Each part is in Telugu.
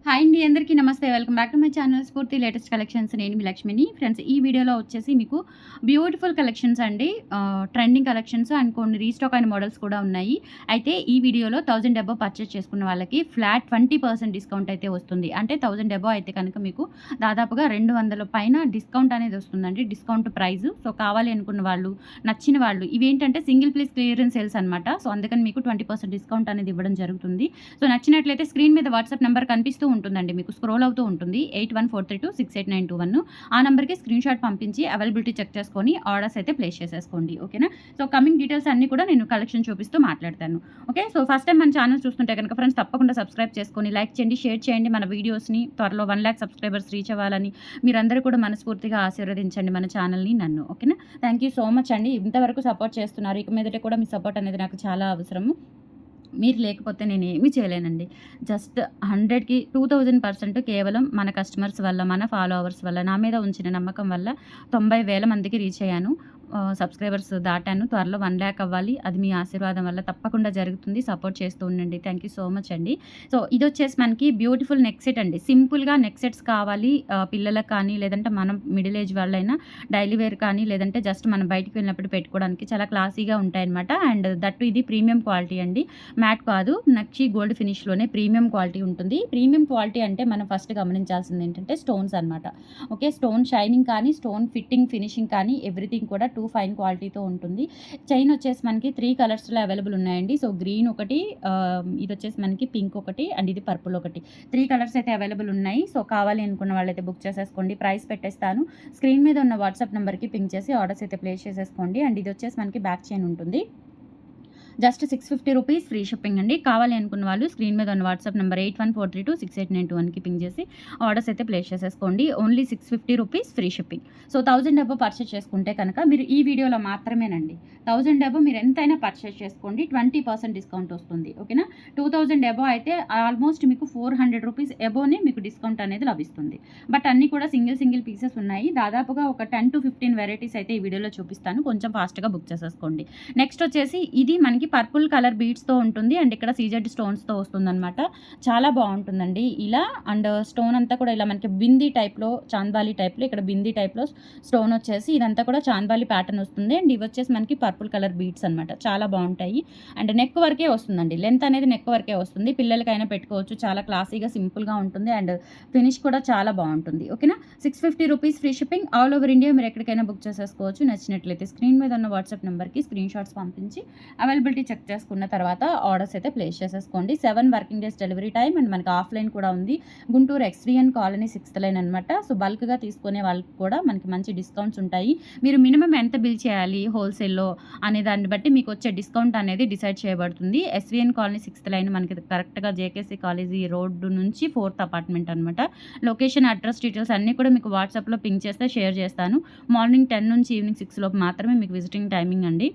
హాయ్ అండి, అందరికీ నమస్తే. Welcome back to my channel స్ఫూర్తి లేటెస్ట్ కలెక్షన్స్. నేను మీ లక్ష్మిని. ఫ్రెండ్స్, ఈ వీడియోలో వచ్చేసి మీకు బ్యూటిఫుల్ కలెక్షన్స్ అండి. ట్రెండింగ్ కలెక్షన్స్ అండ్ కొన్ని రీస్టాక్ అయిన మోడల్స్ కూడా ఉన్నాయి. అయితే ఈ వీడియోలో 1000 అబోవ్ పర్చేస్ చేసుకున్న వాళ్ళకి ఫ్లాట్ 20% డిస్కౌంట్ అయితే వస్తుంది. అంటే 1000 అబోవ్ అయితే కనుక మీకు దాదాపుగా 200 పైన డిస్కౌంట్ అనేది వస్తుందండి. Discount price. సో కావాలి అనుకున్న వాళ్ళు, నచ్చిన వాళ్ళు, ఇవేంటంటే సింగిల్ ప్లేస్ క్లియరెన్స్ సేల్స్ అనమాట. సో అందుకని మీకు 20% డిస్కౌంట్ అనేది ఇవ్వడం జరుగుతుంది. సో నచ్చినట్లయితే స్క్రీన్ మీద వాట్సాప్ నెంబర్ కనిపిస్తూ ఉంటుందండి, మీకు స్క్రోల్ అవుతూ ఉంటుంది. 8143268921 ఆ నెంబర్కి స్క్రీన్ షాట్ పంపించి అవైలబిలిటీ చెక్ చేసుకొని ఆర్డర్స్ అయితే ప్లేస్ చేసేసుకోండి. ఓకేనా? సో కమింగ్ డీటెయిల్స్ అన్ని కూడా నేను కలెక్షన్ చూపిస్తూ మాట్లాడతాను. ఓకే, సో ఫస్ట్ టైం మన ఛానల్ చూస్తుంటే కనుక ఫ్రెండ్స్ తప్పకుండా సబ్స్క్రైబ్ చేసుకొని లైక్ చేయండి, షేర్ చేయండి. మన వీడియోస్ని త్వరలో 1 lakh సబ్స్క్రైబర్స్ రీచ్ అవ్వాలని మీరందరూ కూడా మనస్ఫూర్తిగా ఆశీర్వదించండి మన ఛానల్ని, నన్ను. ఓకేనా? థ్యాంక్ యూ సో మచ్ అండి. ఇంతవరకు సపోర్ట్ చేస్తున్నారు. ఇక మీదట కూడా మీ సపోర్ట్ అనేది నాకు చాలా అవసరము. మీరు లేకపోతే నేనేమీ చేయలేనండి. జస్ట్ 100కి 2000% కేవలం మన కస్టమర్స్ వల్ల, మన ఫాలోవర్స్ వల్ల, నా మీద ఉంచిన నమ్మకం వల్ల 90,000 మందికి రీచ్ అయ్యాను. సబ్స్క్రైబర్స్ దాటాను. త్వరలో 1 lakh అవ్వాలి. అది మీ ఆశీర్వాదం వల్ల తప్పకుండా జరుగుతుంది. సపోర్ట్ చేస్తూ ఉండండి. థ్యాంక్ యూ సో మచ్ అండి. సో ఇదొచ్చేసి మనకి బ్యూటిఫుల్ నెక్ సెట్ అండి. సింపుల్గా నెక్ సెట్స్ కావాలి పిల్లలకు కానీ, లేదంటే మనం మిడిల్ ఏజ్ వాళ్ళైనా డైలీ వేర్ కానీ, లేదంటే జస్ట్ మనం బయటికి వెళ్ళినప్పుడు పెట్టుకోవడానికి చాలా క్లాసీగా ఉంటాయన్నమాట. అండ్ దట్టు ఇది ప్రీమియం క్వాలిటీ అండి. మ్యాట్ కాదు, నక్షి గోల్డ్ ఫినిష్లోనే ప్రీమియం క్వాలిటీ ఉంటుంది. ప్రీమియం క్వాలిటీ అంటే మనం ఫస్ట్ గమనించాల్సింది ఏంటంటే స్టోన్స్ అనమాట. ఓకే, స్టోన్ షైనింగ్ కానీ, స్టోన్ ఫిట్టింగ్, ఫినిషింగ్ కానీ ఎవ్రీథింగ్ కూడా ఫైన్ క్వాలిటీతో ఉంటుంది. చైన్ వచ్చేసి మనకి 3 కలర్స్లో అవైలబుల్ ఉన్నాయండి. సో గ్రీన్ ఒకటి, ఇది వచ్చేసి మనకి పింక్ ఒకటి, అండ్ ఇది పర్పుల్ ఒకటి. 3 కలర్స్ అయితే అవైలబుల్ ఉన్నాయి. సో కావాలి అనుకున్న వాళ్ళైతే బుక్ చేసేసుకోండి. ప్రైస్ పెట్టేస్తాను. స్క్రీన్ మీద ఉన్న వాట్సాప్ నెంబర్కి పింక్ చేసి ఆర్డర్స్ అయితే ప్లేస్ చేసేసుకోండి. అండ్ ఇది వచ్చేసి మనకి బ్యాక్ చైన్ ఉంటుంది. జస్ట్ 650 రూపీస్ ఫ్రీ షిప్పింగ్ అండి. కావాలి అనుకున్న వాళ్ళు స్క్రీన్ మీద ఉన్న వాట్సాప్ నెంబర్ 8143268921కి పింక్ చేసి ఆర్డర్స్ అయితే ప్లేస్ చేసేసుకోండి. Only 650 rupees free shipping. So 1000 above purchase చేసుకుంటే కనుక మీరు ఈ వీడియోలో మాత్రమేనండి. 1000 అబోవ్ మీరు ఎంతైనా పర్చేస్ చేసుకోండి, 20% డిస్కౌంట్ వస్తుంది. ఓకేనా? 2000 అబోవ్ అయితే ఆల్మోస్ట్ మీకు 400 రూపీస్ అబోవ్నే మీకు డిస్కౌంట్ అనేది లభిస్తుంది. బట్ అన్నీ కూడా సింగిల్ పీసెస్ ఉన్నాయి. దాదాపుగా ఒక 10 to 15 వెరైటీస్ అయితే ఈ వీడియోలో చూపిస్తాను. కొంచెం ఫాస్ట్గా బుక్ చేసేసుకోండి. నెక్స్ట్ వచ్చేసి ఇది మనకి పర్పుల్ కలర్ బీడ్స్తో ఉంటుంది. అండ్ ఇక్కడ సీజెడ్ స్టోన్స్తో వస్తుందన్నమాట. చాలా బాగుంటుందండి ఇలా. అండ్ స్టోన్ అంతా కూడా ఇలా మనకి బిందీ టైప్లో, చాంద్బాలి టైప్లో, ఇక్కడ బిందీ టైప్లో స్టోన్ వచ్చేసి ఇదంతా కూడా చాంద్బాలి ప్యాటర్న్ వస్తుంది. అండ్ ఇవి వచ్చేసి మనకి పర్పుల్ కలర్ బీడ్స్ అనమాట. చాలా బాగుంటాయి. అండ్ నెక్ వరకే వస్తుందండి. లెంత్ అనేది నెక్ వరకే వస్తుంది. పిల్లలకైనా పెట్టుకోవచ్చు. చాలా క్లాసీగా, సింపుల్గా ఉంటుంది. అండ్ ఫినిష్ కూడా చాలా బాగుంటుంది. ఓకేనా? 650 rupees free shipping. All over India మీరు ఎక్కడికైనా బుక్ చేసేసుకోవచ్చు. నచ్చినట్లయితే స్క్రీన్ మీద ఉన్న వాట్సాప్ నెంబర్కి స్క్రీన్ షాట్స్ పంపించి అవైలబిలిటీ చెక్ చేసుకున్న తర్వాత ఆర్డర్స్ అయితే ప్లేస్ చేసేసుకోండి. 7 working days delivery time. And మనకి ఆఫ్లైన్ కూడా ఉంది. గుంటూరు ఎక్స్ట్రియన్ కాలనీ 6th లైన్ అనమాట. సో బల్క్గా తీసుకునే వాళ్ళకి కూడా మనకి మంచి డిస్కౌంట్స్ ఉంటాయి. మీరు మినిమం ఎంత బిల్ చేయాలి హోల్సేల్లో అనే దాన్ని బట్టి మీకు వచ్చే డిస్కౌంట్ అనేది డిసైడ్ చేయబడుతుంది. ఎస్విఎన్ కాలనీ 6th లైన్ మనకి కరెక్ట్గా జేకేసీ కాలేజీ రోడ్డు నుంచి 4th అపార్ట్మెంట్ అనమాట. లొకేషన్, అడ్రస్ డీటెయిల్స్ అన్నీ కూడా మీకు వాట్సాప్లో పింక్ చేస్తే షేర్ చేస్తాను. మార్నింగ్ 10 నుంచి ఈవినింగ్ 6 లోపు మాత్రమే మీకు విజిటింగ్ టైమింగ్ అండి.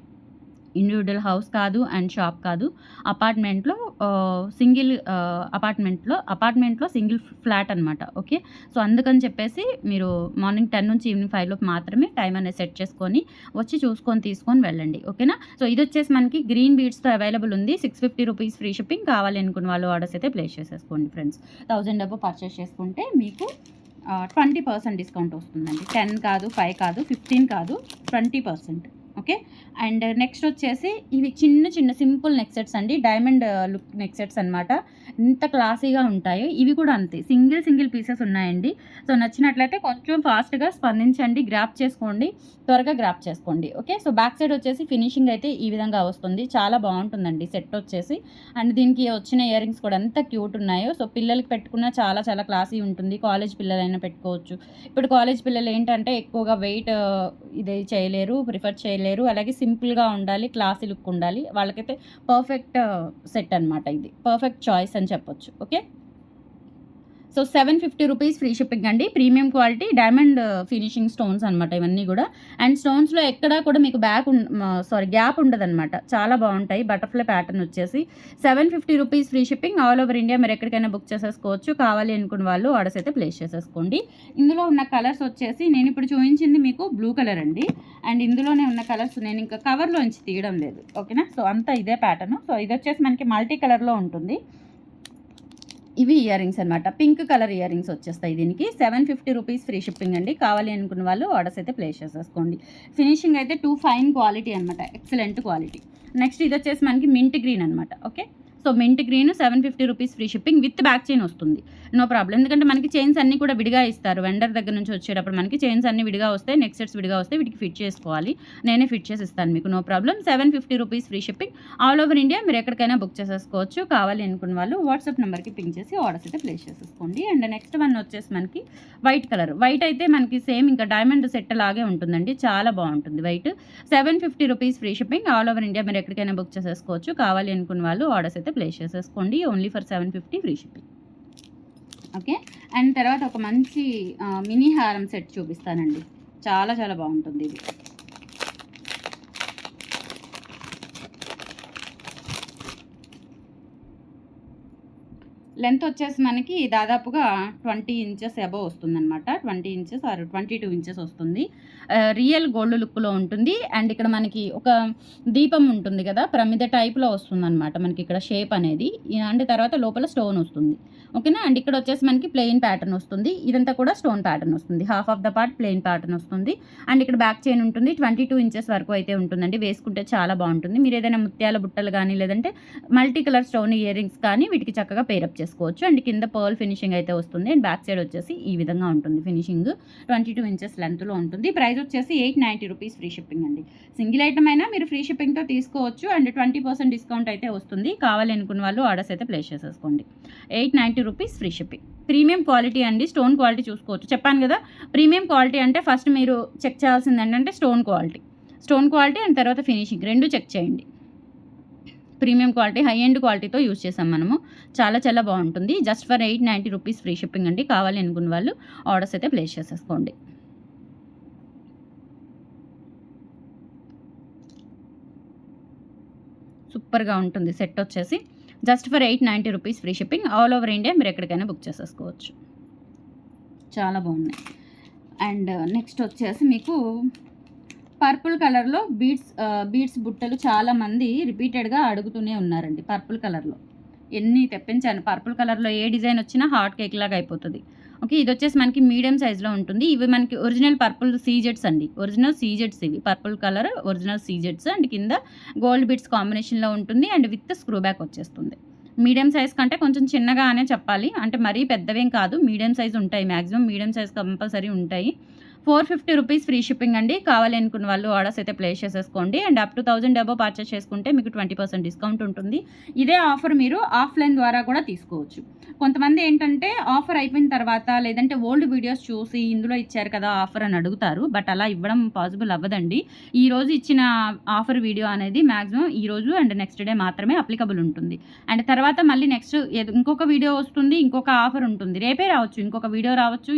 ఇండివిజువల్ హౌస్ కాదు అండ్ షాప్ కాదు. అపార్ట్మెంట్లో అపార్ట్మెంట్లో సింగిల్ ఫ్లాట్ అనమాట. ఓకే, సో అందుకని చెప్పేసి మీరు మార్నింగ్ 10 నుంచి ఈవినింగ్ 5 లోపు మాత్రమే టైం అనేది సెట్ చేసుకొని వచ్చి చూసుకొని తీసుకొని వెళ్ళండి. ఓకేనా? సో ఇది వచ్చేసి మనకి గ్రీన్ బీడ్స్తో అవైలబుల్ ఉంది. 650 రూపీస్ ఫ్రీ షిప్పింగ్. కావాలి అనుకున్న వాళ్ళు ఆర్డర్స్ అయితే ప్లేస్ చేసేసుకోండి ఫ్రెండ్స్. 1000 అబోవ్ పర్చేస్ చేసుకుంటే మీకు 20% డిస్కౌంట్ వస్తుందండి. 10 కాదు, 5 కాదు, 15 కాదు, 20%. ఓకే, అండ్ నెక్స్ట్ వచ్చేసి ఇవి చిన్న సింపుల్ నెక్ సెట్స్ అండి. డైమండ్ లుక్ నెక్ సెట్స్ అనమాట. ఇంత క్లాసీగా ఉంటాయి. ఇవి కూడా అంతే, సింగిల్ పీసెస్ ఉన్నాయండి. సో నచ్చినట్లయితే కొంచెం ఫాస్ట్గా స్పందించండి, గ్రాప్ చేసుకోండి, త్వరగా గ్రాప్ చేసుకోండి. ఓకే, సో బ్యాక్ సైడ్ వచ్చేసి ఫినిషింగ్ అయితే ఈ విధంగా వస్తుంది. చాలా బాగుంటుందండి సెట్ వచ్చేసి. అండ్ దీనికి వచ్చిన ఇయర్ రింగ్స్ కూడా ఎంత క్యూట్ ఉన్నాయో. సో పిల్లలకి పెట్టుకున్న చాలా క్లాసీ ఉంటుంది. కాలేజ్ పిల్లలైనా పెట్టుకోవచ్చు. ఇప్పుడు కాలేజ్ పిల్లలు ఏంటంటే ఎక్కువగా వెయిట్ ఇది చేయలేరు, ప్రిఫర్ చేయలేరు. అలాగే సింపుల్గా ఉండాలి, క్లాసీ లుక్ ఉండాలి. వాళ్ళకైతే పర్ఫెక్ట్ సెట్ అనమాట. ఇది పర్ఫెక్ట్ చాయిస్ అని చెప్పొచ్చు. Okay, so 750 rupees free shipping అండి. Premium quality diamond finishing stones అనమాట ఇవన్నీ కూడా. అండ్ స్టోన్స్లో ఎక్కడా కూడా మీకు గ్యాప్ ఉండదన్నమాట. చాలా బాగుంటాయి. బటర్ఫ్లై ప్యాటర్న్ వచ్చేసి 750 rupees free shipping. All over India మీరు ఎక్కడికైనా బుక్ చేసేసుకోవచ్చు. కావాలి అనుకున్న వాళ్ళు ఆర్డర్స్ అయితే ప్లేస్ చేసేసుకోండి. ఇందులో ఉన్న కలర్స్ వచ్చేసి నేను ఇప్పుడు చూపించింది మీకు బ్లూ కలర్ అండి. అండ్ ఇందులోనే ఉన్న కలర్స్ నేను ఇంకా కవర్లోంచి తీయడం లేదు. ఓకేనా? సో అంతా ఇదే ప్యాటర్న్. సో ఇది వచ్చేసి మనకి మల్టీ కలర్లో ఉంటుంది. ఇవి ఇయర్ రింగ్స్ అనమాట. పింక్ కలర్ ఇయర్ రింగ్స్ వచ్చేస్తాయి దీనికి. 750 రూపీస్ ఫ్రీ షిప్పింగ్ అండి. కావాలి అనుకున్న వాళ్ళు ఆర్డర్స్ అయితే ప్లేస్ చేసేసుకోండి. ఫినిషింగ్ అయితే ఫైన్ క్వాలిటీ అనమాట, ఎక్సలెంట్ క్వాలిటీ. నెక్స్ట్ ఇది వచ్చేసి మనకి మింట్ గ్రీన్ అనమాట. Okay, so mint green 750 rupees free shipping with back chain వస్తుంది. నో ప్రాబ్లం, ఎందుకంటే మనకి చైన్స్ అన్నీ కూడా విడిగా ఇస్తారు. వెండర్ దగ్గర నుంచి వచ్చేటప్పుడు మనకి చైన్స్ అన్నీ విడిగా వస్తాయి, నెక్ సెట్స్ విడిగా వస్తాయి. వీటికి ఫిట్ చేసుకోవాలి, నేనే ఫిట్ చేసి ఇస్తాను మీకు, no problem. 750 rupees free shipping all over India. మీరు ఎక్కడికైనా బుక్ చేసేసుకోవచ్చు. కావాలి అనుకున్న వాళ్ళు వాట్సాప్ నెంబర్కి పింక్ చేసి ఆర్డర్స్ అయితే ప్లేస్ చేసేసుకోండి. అండ్ నెక్స్ట్ వన్ వచ్చేసి మనకి వైట్ కలర్. వైట్ అయితే మనకి సేమ్ ఇంకా డైమండ్ సెట్ లాగే ఉంటుందండి, చాలా బాగుంటుంది white. 750 rupees free shipping all over India. మీరు ఎక్కడికైనా బుక్ చేసేసుకోవచ్చు. కావాలి అనుకున్న వాళ్ళు ఆర్డర్స్ అయితే ప్లేస్ చేసేసుకోండి. Only for 750 free shipping. Okay, and తర్వాత ఒక మంచి మినీ హారం సెట్ చూపిస్తానండి, చాలా చాలా బాగుంటుంది ఇది. లెంత్ వచ్చేసి మనకి దాదాపుగా 20 ఇంచెస్ అబవ్ వస్తుందన్నమాట. 20 ఇంచెస్ ఆర్ 22 ఇంచెస్ వస్తుంది. రియల్ గోల్డ్ లుక్లో ఉంటుంది. అండ్ ఇక్కడ మనకి ఒక దీపం ఉంటుంది కదా, ప్రమిద టైప్లో వస్తుందన్నమాట మనకి ఇక్కడ షేప్ అనేది. అండ్ తర్వాత లోపల స్టోన్ వస్తుంది. ఓకేనా, అండ్ ఇక్కడ వచ్చేసి మనకి ప్లెయిన్ ప్యాటర్న్ వస్తుంది. ఇదంతా కూడా స్టోన్ ప్యాటర్న్ వస్తుంది. Half of the part plain pattern వస్తుంది. అండ్ ఇక్కడ బ్యాక్ చైన్ ఉంటుంది. 22 ఇంచెస్ వరకు అయితే ఉంటుందండి. వేసుకుంటే చాలా బాగుంటుంది. మీరు ఏదైనా ముత్యాల బుట్టలు కానీ లేదంటే multi colour stone ear rings కానీ వీటికి చక్కగా పేరప్ చేసుకోవచ్చు. అండ్ కింద పర్ల్ ఫినిషింగ్ అయితే వస్తుంది. అండ్ బ్యాక్ సైడ్ వచ్చేసి ఈ విధంగా ఉంటుంది ఫినిషింగ్. 22 ఇంచెస్ లెంత్లో ఉంటుంది. ప్రైస్ వచ్చేసి 890 రూపీస్ ఫ్రీ షిప్పింగ్ అండి. సింగిల్ ఐటమ్ అయినా మీరు ఫ్రీ షిప్పింగ్తో తీసుకోవచ్చు. అండ్ 20% డిస్కౌంట్ అయితే వస్తుంది. కావాలి అనుకున్న వాళ్ళు ఆర్డర్స్ అయితే ప్లేస్ చేసేసుకోండి. 890 rupees free shipping. Premium quality అండి, స్టోన్ క్వాలిటీ చూసుకోవచ్చు. చెప్పాను కదా, ప్రీమియం క్వాలిటీ అంటే ఫస్ట్ మీరు చెక్ చేయాల్సింది ఏంటంటే స్టోన్ క్వాలిటీ అండ్ తర్వాత ఫినిషింగ్ రెండు చెక్ చేయండి. ప్రీమియం క్వాలిటీ, హై ఎండ్ క్వాలిటీతో యూజ్ చేసాం మనము. చాలా చాలా బాగుంటుంది. Just for 890 rupees free shipping అండి. కావాలి అనుకున్న వాళ్ళు ఆర్డర్స్ అయితే ప్లేస్ చేసేసుకోండి. సూపర్గా ఉంటుంది సెట్ వచ్చేసి. Just for 890 rupees free shipping all over India. మీరు ఎక్కడికైనా బుక్ చేసేసుకోవచ్చు. చాలా బాగున్నాయి. అండ్ నెక్స్ట్ వచ్చేసి మీకు పర్పుల్ కలర్లో బీడ్స్ బుట్టలు చాలామంది రిపీటెడ్గా అడుగుతూనే ఉన్నారండి. పర్పుల్ కలర్లో ఎన్ని తెప్పించాను. పర్పుల్ కలర్లో ఏ డిజైన్ వచ్చినా హాట్ కేక్ లాగా అయిపోతుంది. ఓకే, ఇది వచ్చేసి మనకి మీడియం సైజ్లో ఉంటుంది. ఇవి మనకి ఒరిజినల్ పర్పుల్ సీజెట్స్ అండి, ఒరిజినల్ సీజెట్స్ ఇవి. పర్పుల్ కలర్ ఒరిజినల్ సీజెట్స్. అండ్ కింద గోల్డ్ బిట్స్ కాంబినేషన్లో ఉంటుంది. అండ్ విత్ స్క్రూ బ్యాక్ వచ్చేస్తుంది. మీడియం సైజ్ కంటే కొంచెం చిన్నగా అనే చెప్పాలి, అంటే మరీ పెద్దవేం కాదు, మీడియం సైజ్ ఉంటాయి. మ్యాక్సిమం మీడియం సైజ్ కంపల్సరీ ఉంటాయి. 450 రూపీస్ ఫ్రీ షిప్పింగ్ అండి. కావాలి అనుకున్న వాళ్ళు ఆర్డర్స్ అయితే ప్లేస్ చేసేసుకోండి. And up to 1000 above purchase చేసుకుంటే మీకు 20% డిస్కౌంట్ ఉంటుంది. ఇదే ఆఫర్ మీరు ఆఫ్లైన్ ద్వారా కూడా తీసుకోవచ్చు. కొంతమంది ఏంటంటే ఆఫర్ అయిపోయిన తర్వాత లేదంటే ఓల్డ్ వీడియోస్ చూసి ఇందులో ఇచ్చారు కదా ఆఫర్ అని అడుగుతారు. బట్ అలా ఇవ్వడం పాసిబుల్ అవ్వదండి. ఈరోజు ఇచ్చిన ఆఫర్ వీడియో అనేది మ్యాక్సిమం ఈరోజు అండ్ నెక్స్ట్ డే మాత్రమే అప్లికబుల్ ఉంటుంది. అండ్ తర్వాత మళ్ళీ నెక్స్ట్ ఇంకొక వీడియో వస్తుంది, ఇంకొక ఆఫర్ ఉంటుంది. రేపే రావచ్చు, ఇంకొక వీడియో రావచ్చు.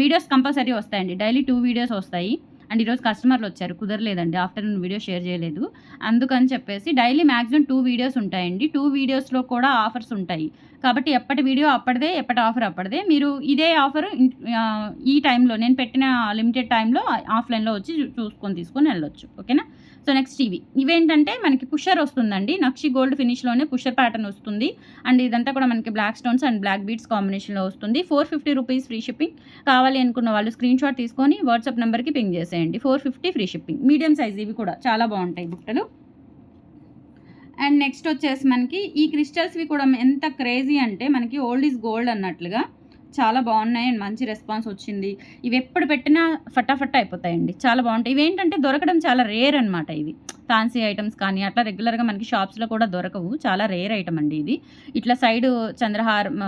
వీడియోస్ కంపల్సరీ వస్తాయండి. డైలీ 2 వీడియోస్ వస్తాయి. అండ్ ఈరోజు కస్టమర్లు వచ్చారు, కుదరలేదండి, ఆఫ్టర్నూన్ వీడియో షేర్ చేయలేదు. అందుకని చెప్పేసి డైలీ మ్యాక్సిమం 2 వీడియోస్ ఉంటాయండి. 2 వీడియోస్లో కూడా ఆఫర్స్ ఉంటాయి. కాబట్టి ఎప్పటి వీడియో అప్పటిదే, ఎప్పటి ఆఫర్ అప్పటిదే. మీరు ఇదే ఆఫర్ ఈ టైంలో నేను పెట్టిన లిమిటెడ్ టైంలో ఆఫ్లైన్లో వచ్చి చూసుకొని తీసుకొని వెళ్ళొచ్చు. ఓకేనా, సో నెక్స్ట్ ఇవేంటంటే మనకి పుషర్ వస్తుందండి. నక్షి గోల్డ్ ఫినిష్లోనే పుషర్ ప్యాటర్న్ వస్తుంది. అండ్ ఇదంతా కూడా మనకి black stones and black beads కాంబినేషన్లో వస్తుంది. 450 రూపీస్ ఫ్రీ షిప్పింగ్. కావాలి అనుకున్న వాళ్ళు స్క్రీన్ షాట్ తీసుకొని వాట్సాప్ నెంబర్కి పింగ్ చేసేయండి. 450 ఫ్రీ షిప్పింగ్. మీడియం సైజ్ ఇవి కూడా చాలా బాగుంటాయి బుట్టలు. అండ్ నెక్స్ట్ వచ్చేసి మనకి ఈ క్రిస్టల్స్వి కూడా ఎంత క్రేజీ అంటే మనకి ఓల్డ్ ఈజ్ గోల్డ్ అన్నట్లుగా చాలా బాగున్నాయి. అండ్ మంచి రెస్పాన్స్ వచ్చింది. ఇవి ఎప్పుడు పెట్టినా ఫటాఫట్ అయిపోతాయండి, చాలా బాగుంటాయి. ఇవి ఏంటంటే దొరకడం చాలా రేర్ అనమాట. ఇవి ఫ్యాన్సీ ఐటమ్స్ కానీ అట్లా రెగ్యులర్గా మనకి షాప్స్లో కూడా దొరకవు. చాలా రేర్ ఐటమ్ అండి ఇది. ఇట్లా సైడ్ చంద్రహారం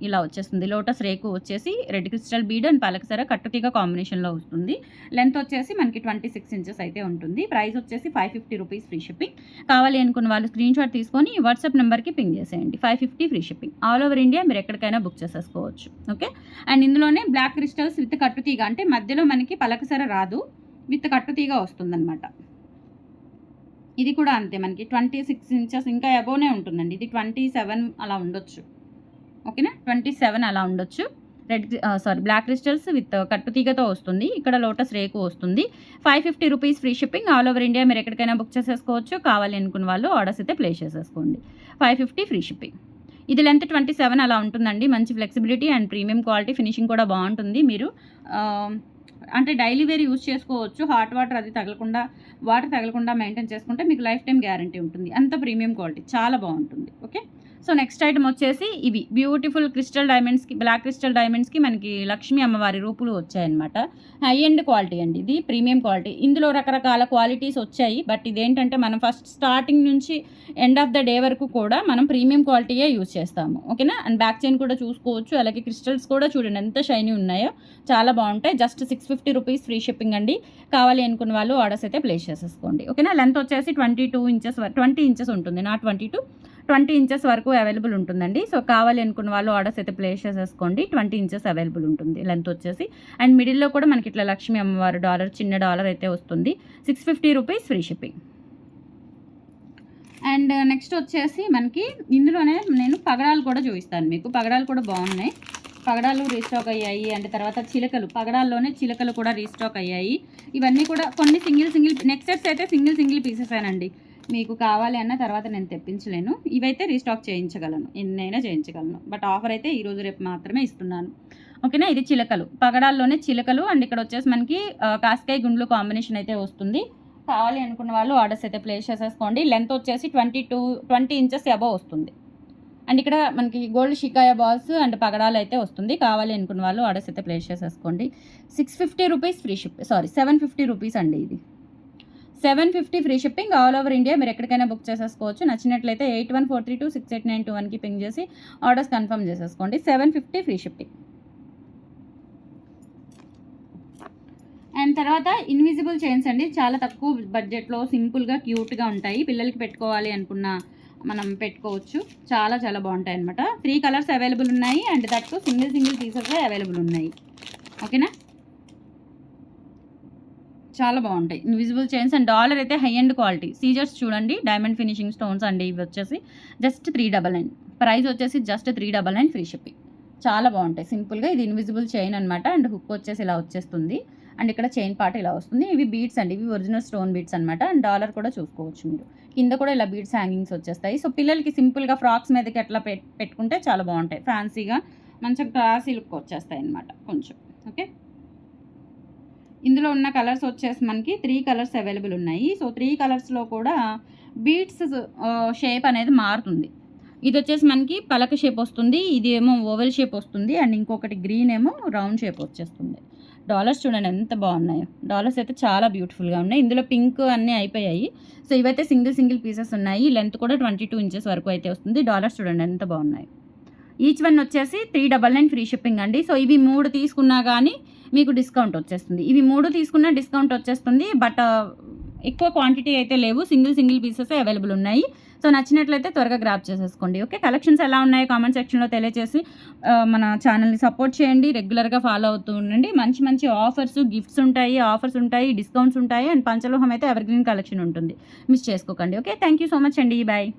ఇలా వచ్చేస్తుంది. లోటస్ రేకు వచ్చేసి రెడ్ క్రిస్టల్ బీడ్ అండ్ పలకసర కట్టుతీగ కాంబినేషన్లో వస్తుంది. లెంత్ వచ్చేసి మనకి 26 ఇంచెస్ అయితే ఉంటుంది. ప్రైస్ వచ్చేసి 550 రూపీస్ ఫ్రీ షిప్పింగ్. కావాలి అనుకున్న వాళ్ళు స్క్రీన్ షాట్ తీసుకొని వాట్సాప్ నెంబర్కి పింగ్ చేసేయండి. 550 free shipping. All over India మీరు ఎక్కడికైనా బుక్ చేసేసుకోవచ్చు. ఓకే, అండ్ ఇందులోనే బ్లాక్ క్రిస్టల్స్ విత్ కట్టుతీగ, అంటే మధ్యలో మనకి పలకసర రాదు, విత్ కట్టుతీగ వస్తుందన్నమాట. ఇది కూడా అంతే, మనకి 26 ఇంచెస్ ఇంకా అబోవ్నే ఉంటుందండి. ఇది 27 అలా ఉండొచ్చు. ఓకేనా, 27 అలా ఉండొచ్చు. బ్లాక్ క్రిస్టల్స్ విత్ కట్టుతీగతో వస్తుంది. ఇక్కడ లోటస్ రేకు వస్తుంది. 550 rupees free shipping. All over India మీరు ఎక్కడికైనా బుక్ చేసేసుకోవచ్చు. కావాలి అనుకున్న వాళ్ళు ఆర్డర్స్ అయితే ప్లేస్ చేసేసుకోండి. 550 ఫ్రీ షిప్పింగ్. ఇది లెంత్ 27 అలా ఉంటుందండి. మంచి flexibility and premium quality, finishing కూడా బాగుంటుంది. మీరు అంటే డైలీ వేర్ యూజ్ చేసుకోవచ్చు. హాట్ వాటర్ అది తగలకుండా, వాటర్ తగలకుండా మెయింటైన్ చేసుకుంటే మీకు లైఫ్ టైం గ్యారంటీ ఉంటుంది. అంత ప్రీమియం క్వాలిటీ, చాలా బాగుంటుంది. ఓకే, సో నెక్స్ట్ ఐటమ్ వచ్చేసి ఇవి బ్యూటిఫుల్ క్రిస్టల్ డైమండ్స్కి, బ్లాక్ క్రిస్టల్ డైమండ్స్కి మనకి లక్ష్మీ అమ్మవారి రూపులు వచ్చాయన్నమాట. హై ఎండ్ క్వాలిటీ అండి, ఇది ప్రీమియం క్వాలిటీ. ఇందులో రకరకాల క్వాలిటీస్ వచ్చాయి, బట్ ఇదేంటంటే మనం ఫస్ట్ స్టార్టింగ్ నుంచి ఎండ్ ఆఫ్ ద డే వరకు కూడా మనం ప్రీమియం క్వాలిటీయే యూజ్ చేస్తాము. ఓకేనా, అండ్ బ్యాక్ చైన్ కూడా చూసుకోవచ్చు. అలాగే క్రిస్టల్స్ కూడా చూడండి ఎంత షైనీ ఉన్నాయో, చాలా బాగుంటాయి. జస్ట్ 650 రూపీస్ ఫ్రీ షిప్పింగ్ అండి. కావాలి అనుకున్న వాళ్ళు ఆర్డర్స్ అయితే ప్లేస్ చేసేసుకోండి. ఓకేనా, లెంత్ వచ్చేసి 22 ఇంచెస్ 20 ఇంచెస్ ఉంటుంది, నాట్ 22, 20 ఇంచెస్ వరకు అవైలబుల్ ఉంటుందండి. సో కావాలి అనుకున్న వాళ్ళు ఆర్డర్స్ అయితే ప్లేస్ చేసేసుకోండి. 20 ఇంచెస్ అవైలబుల్ ఉంటుంది లెంత్ వచ్చేసి. అండ్ మిడిల్లో కూడా మనకి ఇట్లా లక్ష్మీ అమ్మవారు డాలర్, చిన్న డాలర్ అయితే వస్తుంది. 650 rupees free shipping. And next వచ్చేసి మనకి ఇందులోనే నేను పగడాలు కూడా చూపిస్తాను మీకు. పగడాలు కూడా బాగున్నాయి. పగడాలు రీస్టాక్ అయ్యాయి. అండ్ తర్వాత చిలకలు, పగడాల్లోనే చిలకలు కూడా రీస్టాక్ అయ్యాయి. ఇవన్నీ కూడా కొన్ని సింగిల్ నెక్ సెట్స్ అయితే సింగిల్ పీసెసేనండి. మీకు కావాలి అన్న తర్వాత నేను తెప్పించలేను. ఇవైతే రీస్టాక్ చేయించగలను, ఎన్నైనా చేయించగలను. బట్ ఆఫర్ అయితే ఈరోజు రేపు మాత్రమే ఇస్తున్నాను. ఓకేనా, ఇది చిలకలు, పగడాల్లోనే చిలకలు. అండ్ ఇక్కడ వచ్చేసి మనకి కాస్కాయ గుండ్లు కాంబినేషన్ అయితే వస్తుంది. కావాలి అనుకున్న వాళ్ళు ఆర్డర్స్ అయితే ప్లేస్ చేసేసుకోండి. లెంత్ వచ్చేసి 20 ఇంచెస్ అబవ్ వస్తుంది. అండ్ ఇక్కడ మనకి గోల్డ్ షికాయ బాల్స్ అండ్ పగడాలు అయితే వస్తుంది. కావాలి అనుకున్న వాళ్ళు ఆర్డర్స్ అయితే ప్లేస్ చేసేసుకోండి. 650 రూపీస్ ఫ్రీ షిప్, 750 రూపీస్ అండి. ఇది 750 free shipping all over India. మీరు ఎక్కడికైనా బుక్ చేసేసుకోవచ్చు. నచ్చినట్లయితే 8143268921కి పింగ్ చేసి ఆర్డర్స్ కన్ఫర్మ్ చేసేసుకోండి. 750 ఫ్రీ షిప్పింగ్. అండ్ తర్వాత ఇన్విజిబుల్ చైన్స్ అండి, చాలా తక్కువ బడ్జెట్లో సింపుల్గా క్యూట్గా ఉంటాయి. పిల్లలకి పెట్టుకోవాలి అనుకున్న మనం పెట్టుకోవచ్చు. చాలా బాగుంటాయి అనమాట. 3 కలర్స్ అవైలబుల్ ఉన్నాయి. And that single pieces available ఉన్నాయి. ఓకేనా, చాలా బాగుంటాయి ఇన్విజిబుల్ చైన్స్. అండ్ డాలర్ అయితే హై ఎండ్ క్వాలిటీ. సీజర్స్ చూడండి, డైమండ్ ఫినిషింగ్ స్టోన్స్ అండి. ఇవి వచ్చేసి జస్ట్ 399. ప్రైస్ వచ్చేసి జస్ట్ 399 ఫ్రీ షిప్పింగ్. చాలా బాగుంటాయి సింపుల్గా. ఇది ఇన్విజిబుల్ చైన్ అనమాట. అండ్ హుక్ వచ్చేసి ఇలా వచ్చేస్తుంది. అండ్ ఇక్కడ చైన్ పార్ట్ ఇలా వస్తుంది. ఇవి బీడ్స్ అండి, ఇవి ఒరిజినల్ స్టోన్ బీడ్స్ అనమాట. అండ్ డాలర్ కూడా చూసుకోవచ్చు మీరు. కింద కూడా ఇలా బీడ్స్ హ్యాంగింగ్స్ వచ్చేస్తాయి. సో పిల్లలకి సింపుల్గా ఫ్రాక్స్ మీదకి అట్లా పెట్టుకుంటే చాలా బాగుంటాయి. ఫ్యాన్సీగా మంచిగా క్లాసీ లుక్ వచ్చేస్తాయి అనమాట కొంచెం. ఓకే, ఇందులో ఉన్న కలర్స్ వచ్చేసి మనకి 3 కలర్స్ అవైలబుల్ ఉన్నాయి. సో 3 కలర్స్లో కూడా బీడ్స్ షేప్ అనేది మారుతుంది. ఇది వచ్చేసి మనకి పలక షేప్ వస్తుంది, ఇది ఏమో ఓవెల్ షేప్ వస్తుంది. అండ్ ఇంకొకటి గ్రీన్ ఏమో రౌండ్ షేప్ వచ్చేస్తుంది. డాలర్స్ చూడండి ఎంత బాగున్నాయో. డాలర్స్ అయితే చాలా బ్యూటిఫుల్గా ఉన్నాయి. ఇందులో పింక్ అన్నీ అయిపోయాయి. సో ఇవైతే సింగిల్ పీసెస్ ఉన్నాయి. లెంత్ కూడా 22 ఇంచెస్ వరకు అయితే వస్తుంది. డాలర్స్ చూడండి ఎంత బాగున్నాయి. ఈచ్ వన్ వచ్చేసి 399 ఫ్రీ షిప్పింగ్ అండి. సో ఇవి 3 తీసుకున్నా కానీ మీకు డిస్కౌంట్ వచ్చేస్తుంది. ఇవి 3 తీసుకున్నా డిస్కౌంట్ వచ్చేస్తుంది. బట్ ఎక్కువ క్వాంటిటీ అయితే లేవు, సింగిల్ పీసెస్ అవైలబుల్ ఉన్నాయి. సో నచ్చినట్లయితే త్వరగా గ్రాప్ చేసేసుకోండి. ఓకే, కలెక్షన్స్ ఎలా ఉన్నాయో కామెంట్ సెక్షన్లో తెలియజేసి మన ఛానల్ని సపోర్ట్ చేయండి. రెగ్యులర్గా ఫాలో అవుతూ ఉండండి. మంచి ఆఫర్స్, గిఫ్ట్స్ ఉంటాయి, డిస్కౌంట్స్ ఉంటాయి. అండ్ పంచలోహం అయితే ఎవర్గ్రీన్ కలెక్షన్ ఉంటుంది, మిస్ చేసుకోకండి. Okay, thank you so much అండి. బాయ్.